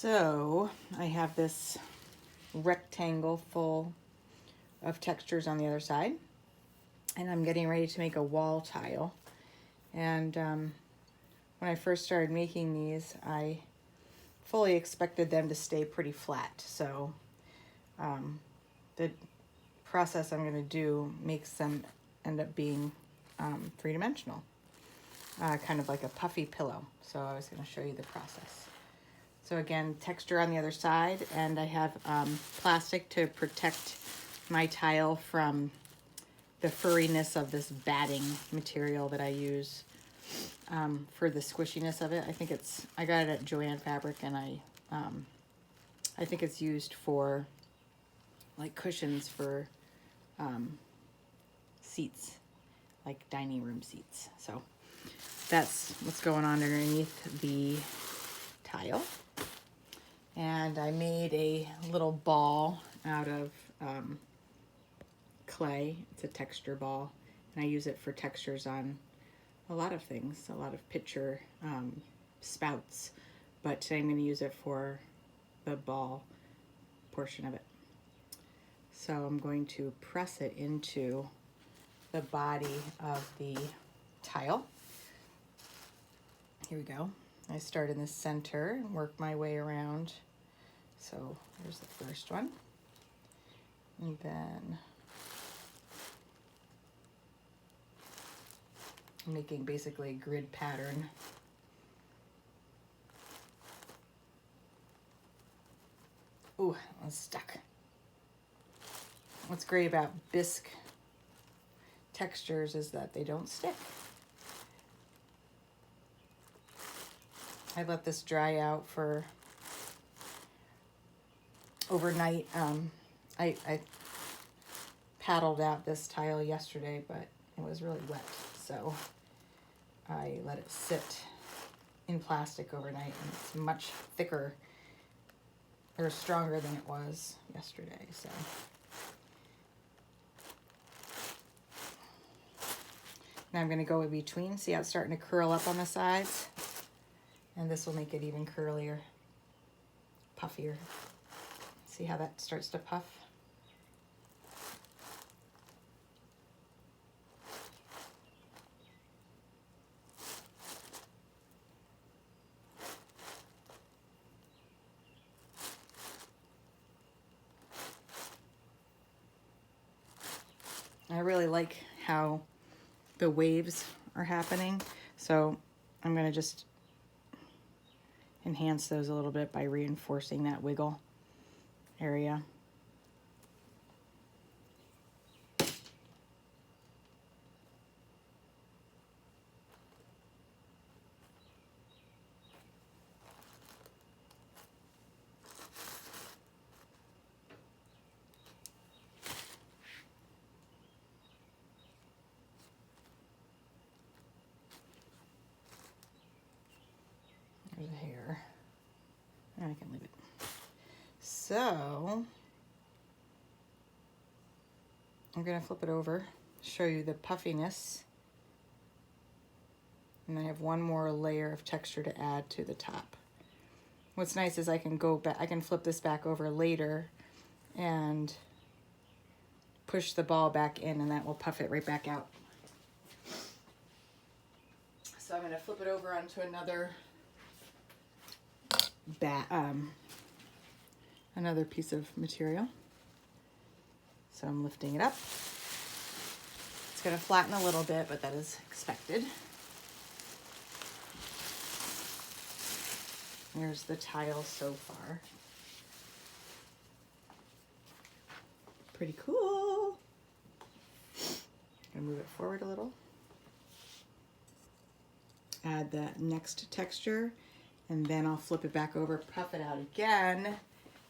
So I have this rectangle full of textures on the other side, and I'm getting ready to make a wall tile. And when I first started making these, I fully expected them to stay pretty flat. So the process I'm going to do makes them end up being three-dimensional, kind of like a puffy pillow. So I was going to show you the process. So again, texture on the other side, and I have plastic to protect my tile from the furriness of this batting material that I use for the squishiness of it. I got it at Joann Fabric, and I think it's used for like cushions for seats, like dining room seats. So that's what's going on underneath the tile. And I made a little ball out of clay. It's a texture ball, and I use it for textures on a lot of things, a lot of pitcher spouts, but today I'm going to use it for the ball portion of it. So I'm going to press it into the body of the tile. Here we go. I start in the center and work my way around. So here's the first one. And then I'm making basically a grid pattern. Ooh, I'm stuck. What's great about bisque textures is that they don't stick. I let this dry out for overnight. I paddled out this tile yesterday, but it was really wet, so I let it sit in plastic overnight, and it's much thicker or stronger than it was yesterday. So now I'm going to go in between. See how it's starting to curl up on the sides? And this will make it even curlier, puffier. See how that starts to puff? I really like how the waves are happening, so I'm going to just enhance those a little bit by reinforcing that wiggle area. There's a hair. And I can leave it. So I'm going to flip it over, show you the puffiness. And I have one more layer of texture to add to the top. What's nice is I can go back, I can flip this back over later and push the ball back in, and that will puff it right back out. So I'm going to flip it over onto another another piece of material. So I'm lifting it up. It's going to flatten a little bit, but that is expected. There's the tile so far. Pretty cool. Gonna move it forward a little. Add that next texture, and then I'll flip it back over, puff it out again,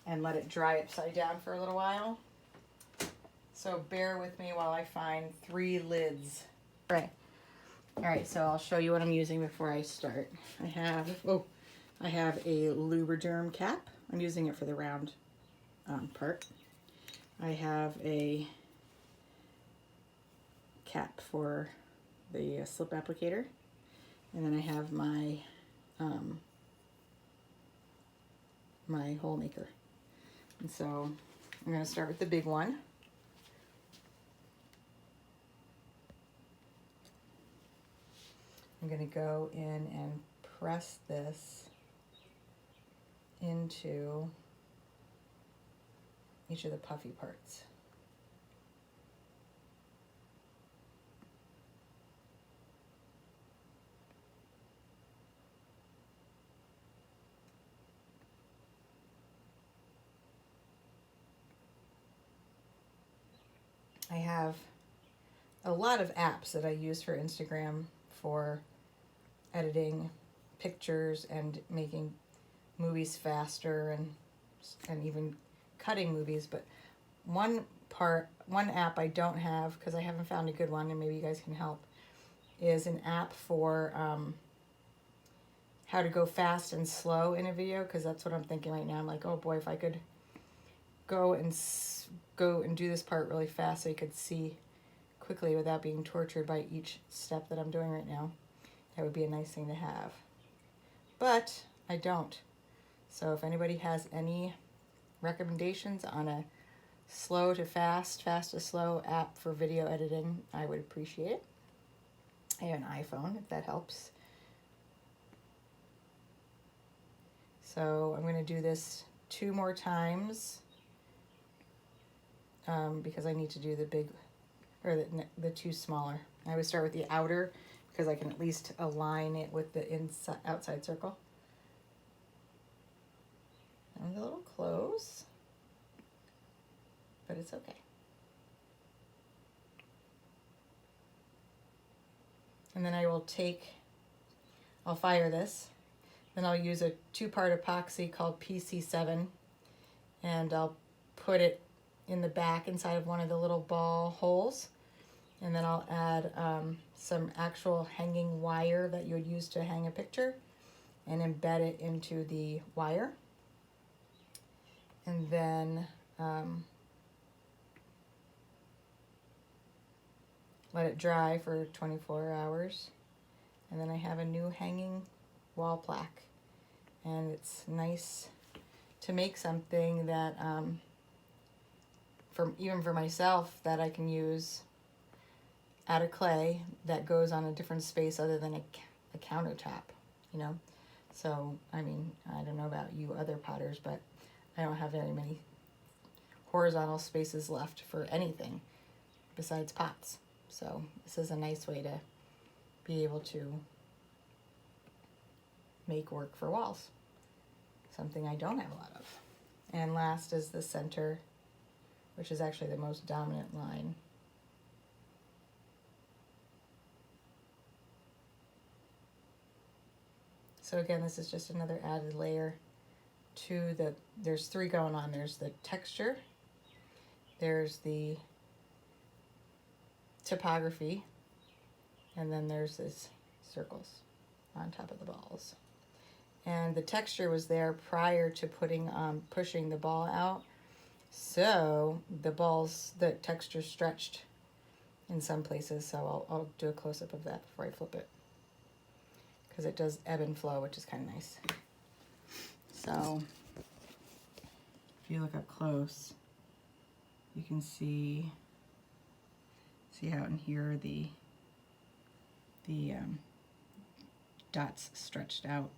and let it dry upside down for a little while. So bear with me while I find 3 lids. Right. All right, so I'll show you what I'm using before I start. I have a Lubriderm cap. I'm using it for the round part. I have a cap for the slip applicator. And then I have my my hole maker. And so I'm going to start with the big one. I'm going to go in and press this into each of the puffy parts. I have a lot of apps that I use for Instagram for editing pictures and making movies faster and even cutting movies. But one app I don't have, because I haven't found a good one, and maybe you guys can help, is an app for how to go fast and slow in a video, because that's what I'm thinking right now. I'm like, oh boy, if I could go and do this part really fast so you could see quickly without being tortured by each step that I'm doing right now, that would be a nice thing to have. But I don't. So if anybody has any recommendations on a slow to fast, fast to slow app for video editing, I would appreciate it. I have an iPhone, if that helps. So I'm going to do this 2 more times because I need to do the big, or the 2 smaller. I always start with the outer because I can at least align it with the outside circle. That one's a little close, but it's okay. And then I'll fire this. Then I'll use a 2-part epoxy called PC7, and I'll put it in the back inside of one of the little ball holes. And then I'll add some actual hanging wire that you would use to hang a picture and embed it into the wire. And then let it dry for 24 hours. And then I have a new hanging wall plaque. And it's nice to make something that, even for myself, that I can use out of clay that goes on a different space other than a countertop, you know? So, I mean, I don't know about you other potters, but I don't have very many horizontal spaces left for anything besides pots. So this is a nice way to be able to make work for walls, something I don't have a lot of. And last is the center, which is actually the most dominant line. So again, this is just another added layer to there's 3 going on. There's the texture, there's the typography, and then there's this circles on top of the balls. And the texture was there prior to pushing the ball out, so the texture stretched in some places. So I'll do a close-up of that before I flip it, because it does ebb and flow, which is kind of nice. So if you look up close, you can see how in here the dots stretched out.